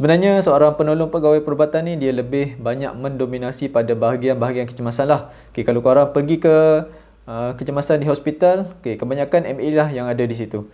Sebenarnya seorang penolong pegawai perubatan ni dia lebih banyak mendominasi pada bahagian-bahagian kecemasan lah. Okay, kalau korang pergi ke kecemasan di hospital, okay, kebanyakan MA lah yang ada di situ.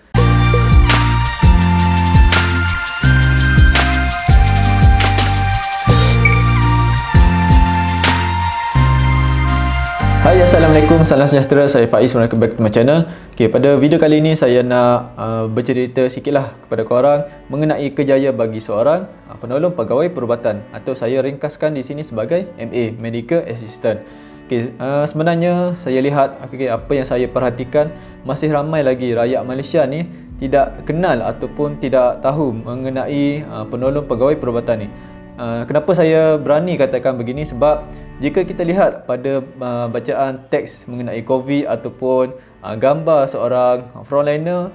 Hai, Assalamualaikum, salam sejahtera, saya Faiz, welcome back to my channel. Okay, pada video kali ini saya nak bercerita sikit lah kepada korang mengenai kejayaan bagi seorang penolong pegawai perubatan, atau saya ringkaskan di sini sebagai MA, Medical Assistant. Okay, sebenarnya saya lihat apa yang saya perhatikan, masih ramai lagi rakyat Malaysia ni tidak kenal ataupun tidak tahu mengenai penolong pegawai perubatan ni. Kenapa saya berani katakan begini? Sebab jika kita lihat pada bacaan teks mengenai COVID ataupun gambar seorang frontliner,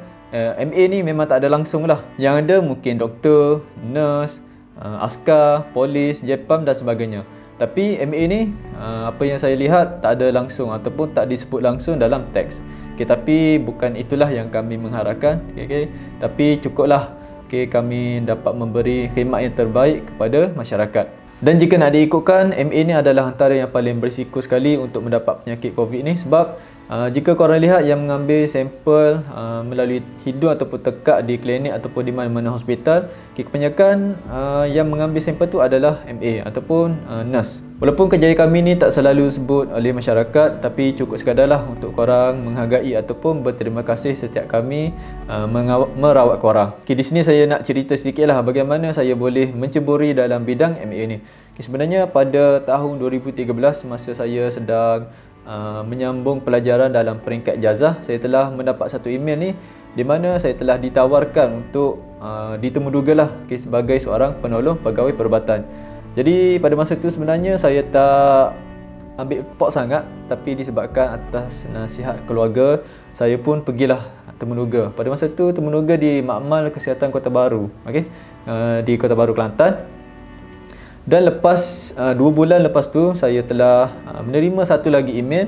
MA ni memang tak ada langsung lah. Yang ada mungkin doktor, nurse, askar, polis, JPAM dan sebagainya. Tapi MA ni apa yang saya lihat tak ada langsung ataupun tak disebut langsung dalam teks. Tapi bukan itulah yang kami mengharapkan. Tapi cukuplah kami dapat memberi khidmat yang terbaik kepada masyarakat. Dan jika nak diikutkan, MA ni adalah antara yang paling berisiko sekali untuk mendapat penyakit COVID ni. Sebab jika korang lihat yang mengambil sampel melalui hidung ataupun tekak di klinik ataupun di mana-mana hospital, kebanyakan yang mengambil sampel tu adalah MA ataupun nurse. Walaupun kejayaan kami ni tak selalu sebut oleh masyarakat, tapi cukup sekadarlah untuk korang menghargai ataupun berterima kasih setiap kami merawat korang. Di sini saya nak cerita sedikitlah bagaimana saya boleh menceburi dalam bidang MA ni. Sebenarnya pada tahun 2013 masa saya sedang menyambung pelajaran dalam peringkat jazah, saya telah mendapat satu email ni di mana saya telah ditawarkan untuk ditemudugalah sebagai seorang penolong pegawai perubatan. Jadi pada masa itu sebenarnya saya tak ambil pot sangat, tapi disebabkan atas nasihat keluarga, saya pun pergilah temuduga. Pada masa itu temuduga di Makmal Kesihatan Kota Baru, di Kota Baru, Kelantan. Dan lepas 2 bulan lepas tu saya telah menerima satu lagi email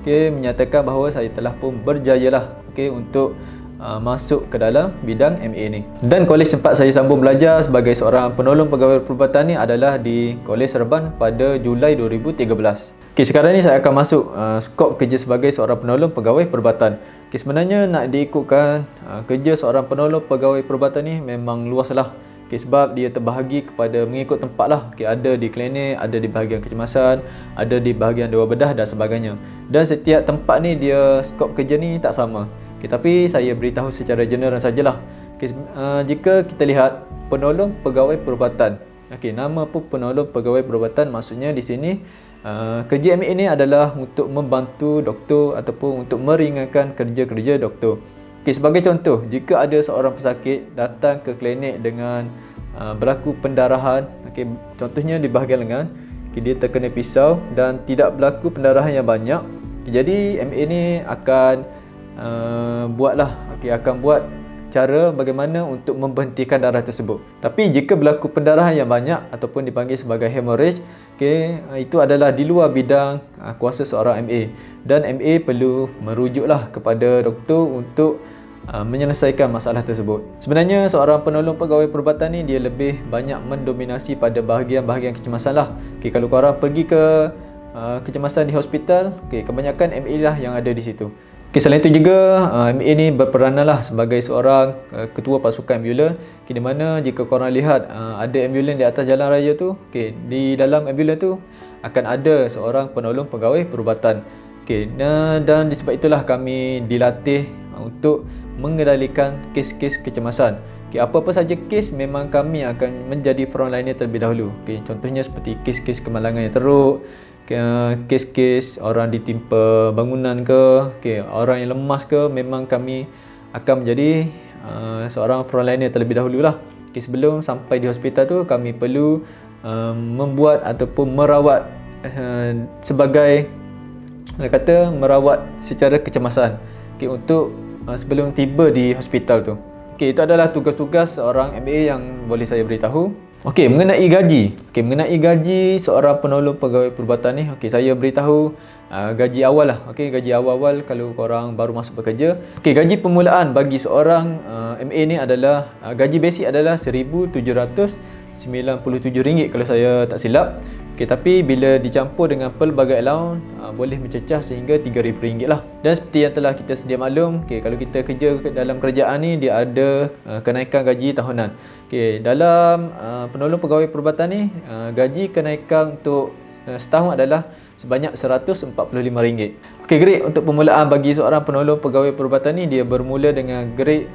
menyatakan bahawa saya telah pun berjayalah untuk masuk ke dalam bidang MA ni. Dan kolej tempat saya sambung belajar sebagai seorang penolong pegawai perubatan ni adalah di Kolej Serban pada Julai 2013. Sekarang ni saya akan masuk skop kerja sebagai seorang penolong pegawai perubatan. Sebenarnya nak diikutkan kerja seorang penolong pegawai perubatan ni memang luas lah. Sebab dia terbahagi kepada mengikut tempat lah. Ada di klinik, ada di bahagian kecemasan, ada di bahagian dewan bedah dan sebagainya. Dan setiap tempat ni dia skop kerja ni tak sama. Tapi saya beritahu secara general sajalah. Jika kita lihat penolong pegawai perubatan, nama pun penolong pegawai perubatan, maksudnya di sini kerja MA ini adalah untuk membantu doktor ataupun untuk meringankan kerja-kerja doktor. Sebagai contoh, jika ada seorang pesakit datang ke klinik dengan berlaku pendarahan, contohnya di bahagian lengan, dia terkena pisau dan tidak berlaku pendarahan yang banyak, jadi MA ini akan akan buat cara bagaimana untuk memberhentikan darah tersebut. Tapi jika berlaku pendarahan yang banyak ataupun dipanggil sebagai hemorrhage, itu adalah di luar bidang kuasa seorang MA, dan MA perlu merujuklah kepada doktor untuk menyelesaikan masalah tersebut. Sebenarnya seorang penolong pegawai perubatan ni dia lebih banyak mendominasi pada bahagian-bahagian kecemasan lah. Kalau korang pergi ke kecemasan di hospital, kebanyakan MA lah yang ada di situ. Selain itu juga MA ni berperanan lah sebagai seorang ketua pasukan ambulan, di mana jika korang lihat ada ambulan di atas jalan raya tu, di dalam ambulan tu akan ada seorang penolong pegawai perubatan. Dan disebab itulah kami dilatih untuk mengendalikan kes-kes kecemasan. Apa-apa saja kes memang kami akan menjadi frontliner terlebih dahulu. Contohnya seperti kes-kes kemalangan yang teruk, kes-kes orang ditimpa bangunan ke, orang yang lemas ke, memang kami akan menjadi seorang frontliner terlebih dahulu lah. Sebelum sampai di hospital tu, kami perlu membuat ataupun merawat sebagai merawat secara kecemasan untuk sebelum tiba di hospital tu. Itu adalah tugas-tugas seorang MA yang boleh saya beritahu. Mengenai gaji. Mengenai gaji seorang penolong pegawai perubatan ni, saya beritahu gaji awal lah. Gaji awal-awal kalau korang baru masuk bekerja. Gaji permulaan bagi seorang MA ni adalah gaji basic adalah 1,700 RM97 kalau saya tak silap. Tapi bila dicampur dengan pelbagai allowance boleh mencecah sehingga RM3,000 lah. Dan seperti yang telah kita sedia maklum, kalau kita kerja dalam kerajaan ni, dia ada kenaikan gaji tahunan. Dalam penolong pegawai perubatan ni, gaji kenaikan untuk setahun adalah sebanyak RM145. Grade untuk permulaan bagi seorang penolong pegawai perubatan ni, dia bermula dengan grade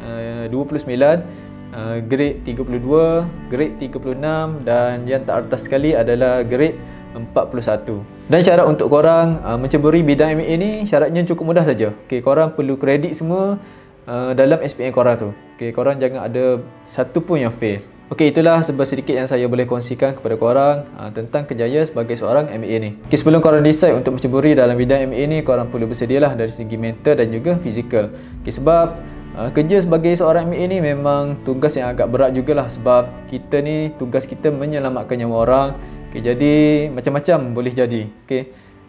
29, grade 32, grade 36 dan yang teratas sekali adalah grade 41. Dan syarat untuk korang menceburi bidang MBA ni, syaratnya cukup mudah saja. Korang perlu kredit semua dalam SPM korang tu. Korang jangan ada satu pun yang fail. Itulah sedikit yang saya boleh kongsikan kepada korang tentang kejayaan sebagai seorang MBA ni. Sebelum korang decide untuk menceburi dalam bidang MBA ni, korang perlu bersedialah dari segi mental dan juga fizikal. Sebab kerja sebagai seorang MBA ni memang tugas yang agak berat jugalah, sebab kita ni tugas kita menyelamatkan nyawa orang. Jadi macam-macam boleh jadi.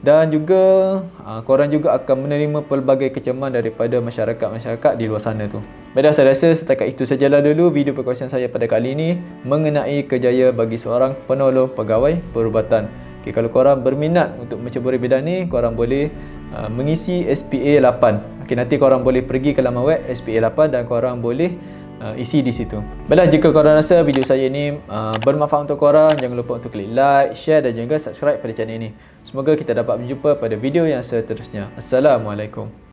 Dan juga korang juga akan menerima pelbagai kecaman daripada masyarakat di luar sana tu. Baiklah, saya rasa setakat itu sajalah dulu video perkongsian saya pada kali ini mengenai kejayaan bagi seorang penolong pegawai perubatan. Kalau korang berminat untuk menceburi bidang ni, korang boleh mengisi SPA 8. Nanti korang boleh pergi ke laman web SPA 8 dan korang boleh isi di situ. Baiklah, jika korang rasa video saya ini bermanfaat untuk korang, jangan lupa untuk klik like, share dan juga subscribe pada channel ini. Semoga kita dapat berjumpa pada video yang seterusnya. Assalamualaikum.